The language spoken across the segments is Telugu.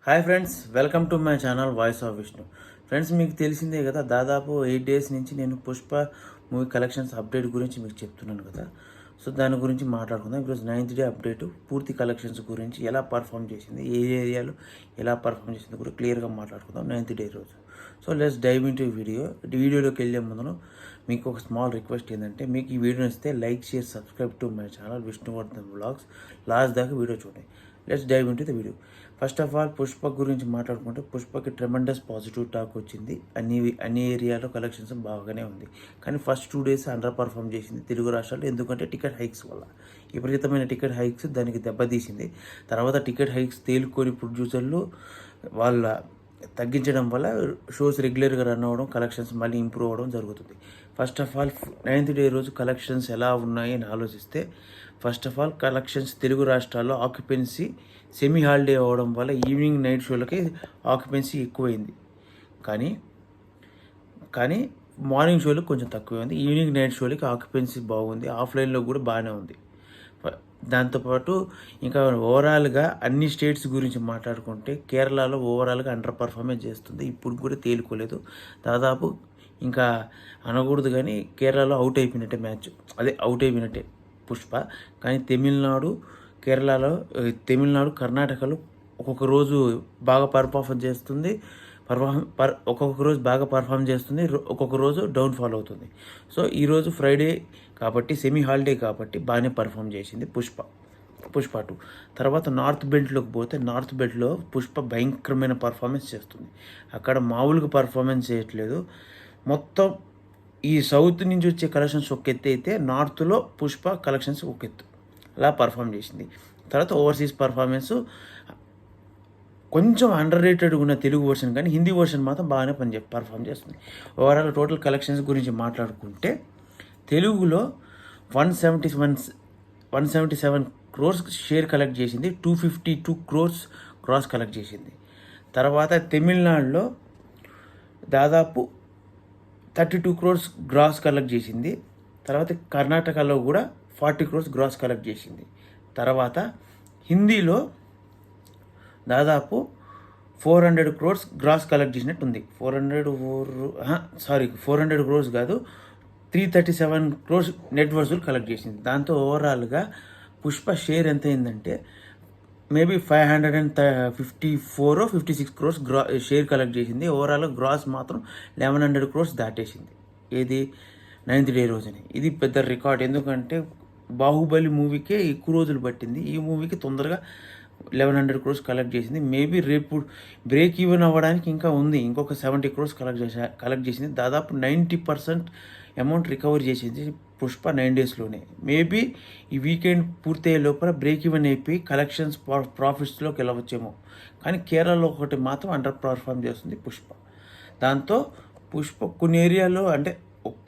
Hi friends, welcome to my channel voice of Vishnu. Friends, మీకు తెలిసిందే కదా, దాదాపు 8 డేస్ నుంచి నేను పుష్ప మూవీ కలెక్షన్స్ అప్డేట్ గురించి మీకు చెప్తున్నాను కదా. సో దాని గురించి మాట్లాడుకుందాం. ఈరోజు 9th డే అప్డేటు, పూర్తి కలెక్షన్స్ గురించి ఎలా పర్ఫామ్ చేసింది, ఏ ఏరియాలో ఎలా పర్ఫామ్ చేసింది కూడా క్లియర్గా మాట్లాడుకుందాం 9th డే రోజు. సో లెట్స్ డైవ్ ఇంటూ వీడియోలోకి వెళ్ళే ముందు మీకు ఒక స్మాల్ రిక్వెస్ట్ ఏంటంటే, మీకు ఈ వీడియో నచ్చితే like, share, subscribe to my channel Vishnuvardhan vlogs. Last దాకా వీడియో చూడండి. Let's dive into the video. First of all Pushpa గురించి మాట్లాడుకుంటే, పుష్పకి ట్రెమెండస్ పాజిటివ్ టాక్ వచ్చింది. అన్ని ఏరియాలో కలెక్షన్స్ బాగానే ఉంది. కానీ ఫస్ట్ 2 డేస్ అండర్ పర్ఫామ్ చేసింది తెలుగు రాష్ట్రాల్లో. ఎందుకంటే టికెట్ హైక్స్ వల్ల, విపరీతమైన టికెట్ హైక్స్ దానికి దెబ్బతీసింది. తర్వాత టికెట్ హైక్స్ తేలుకొని ప్రొడ్యూసర్లు వాళ్ళ తగ్గించడం వల్ల షోస్ రెగ్యులర్గా రన్ అవ్వడం, కలెక్షన్స్ మళ్ళీ ఇంప్రూవ్ అవ్వడం జరుగుతుంది. First of all 9th day రోజు కలెక్షన్స్ ఎలా ఉన్నాయి అని ఆలోచిస్తే, first of all collections Telugu రాష్ట్రాల్లో ఆక్యుపెన్సీ సెమీ హాలిడే అవ్వడం వల్ల ఈవినింగ్ నైట్ షోలకి ఆక్యుపెన్సీ ఎక్కువైంది. కానీ మార్నింగ్ షోలకు కొంచెం తక్కువైంది. ఈవినింగ్ నైట్ షోలకి ఆక్యుపెన్సీ బాగుంది. ఆఫ్లైన్లో కూడా బాగానే ఉంది. దాంతోపాటు ఇంకా ఓవరాల్గా అన్ని స్టేట్స్ గురించి మాట్లాడుకుంటే, కేరళలో ఓవరాల్గా అండర్ పర్ఫార్మెన్స్ చేస్తుంది. ఇప్పుడు కూడా తేలుకోలేదు. దాదాపు ఇంకా అనకూడదు కానీ కేరళలో అవుట్ అయిపోయినట్టే మ్యాచ్, అవుట్ అయిపోయినట్టే పుష్ప. కానీ తమిళనాడు, కర్ణాటకలో ఒక్కొక్క రోజు బాగా పర్ఫార్మ్ చేస్తుంది. ఒక్కొక్క రోజు బాగా పర్ఫామ్ చేస్తుంది, ఒక్కొక్క రోజు డౌన్ఫాల్ అవుతుంది. సో ఈరోజు ఫ్రైడే కాబట్టి, సెమీ హాలిడే కాబట్టి బాగానే పర్ఫామ్ చేసింది పుష్ప 2. తర్వాత నార్త్ బెల్ట్లోకి పోతే, నార్త్ బెల్ట్లో పుష్ప భయంకరమైన పర్ఫార్మెన్స్ చేస్తుంది. అక్కడ మామూలుగా పర్ఫార్మెన్స్ చేయట్లేదు. మొత్తం ఈ సౌత్ నుంచి వచ్చే కలెక్షన్స్ ఒక ఎత్తు అయితే, నార్త్లో పుష్ప కలెక్షన్స్ ఒక ఎత్తు, అలా పర్ఫామ్ చేసింది. తర్వాత ఓవర్సీస్ పర్ఫార్మెన్స్ కొంచెం అండర్ రేటెడ్ ఉన్న తెలుగు వర్షన్, కానీ హిందీ వర్షన్ మాత్రం బాగానే పర్ఫామ్ చేస్తుంది. ఓవరాల్ టోటల్ కలెక్షన్స్ గురించి మాట్లాడుకుంటే, తెలుగులో 177 క్రోర్స్ షేర్ కలెక్ట్ చేసింది, 252 క్రోర్స్ గ్రాస్ కలెక్ట్ చేసింది. తర్వాత తమిళనాడులో దాదాపు 32 క్రోర్స్ గ్రాస్ కలెక్ట్ చేసింది. తర్వాత కర్ణాటకలో కూడా 40 క్రోర్స్ గ్రాస్ కలెక్ట్ చేసింది. తర్వాత హిందీలో దాదాపు 400 క్రోర్స్ గ్రాస్ కలెక్ట్ చేసినట్టు ఉంది. 400 క్రోర్స్ కాదు, 337 క్రోర్స్ నెట్ వర్సులు కలెక్ట్ చేసింది. దాంతో ఓవరాల్గా పుష్ప షేర్ ఎంత అయిందంటే, మేబీ 554 56 క్రోర్స్ షేర్ కలెక్ట్ చేసింది. ఓవరాల్గా గ్రాస్ మాత్రం 1100 క్రోర్స్ దాటేసింది. ఏది 9th డే రోజుని. ఇది పెద్ద రికార్డ్. ఎందుకంటే బాహుబలి మూవీకే ఎక్కువ రోజులు పట్టింది, ఈ మూవీకి తొందరగా 1100 క్రోర్స్ కలెక్ట్ చేసింది. మేబీ రేపు బ్రేక్ ఈవెన్ అవ్వడానికి ఇంకా ఉంది, ఇంకొక 70 క్రోర్స్ కలెక్ట్ చేసింది. దాదాపు 90% అమౌంట్ రికవర్ చేసింది పుష్ప 9 డేస్లోనే. మేబీ ఈ వీకెండ్ పూర్తయ్యే లోపల బ్రేక్ ఈవెన్ అయిపోయి కలెక్షన్స్ ప్రాఫిట్స్లోకి వెళ్ళవచ్చేమో. కానీ కేరళలో ఒకటి మాత్రం అండర్ పర్ఫామ్ చేస్తుంది పుష్ప. దాంతో పుష్ప కొన్ని ఏరియాలో, అంటే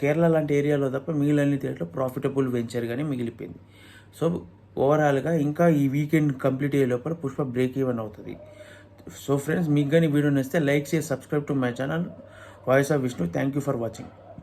కేరళ లాంటి ఏరియాలో తప్ప మిగిలిన థియేటర్లో ప్రాఫిటబుల్ వెంచర్గానే మిగిలిపోయింది. సో ఓవరాల్గా ఇంకా ఈ వీకెండ్ కంప్లీట్ అయ్యే లోపల పుష్ప బ్రేక్ ఈవెన్ అవుతుంది. సో ఫ్రెండ్స్, మీకు కానీ వీడియో నచ్చితే లైక్ చేసి subscribe to my channel voice of Vishnu. Thank you for watching.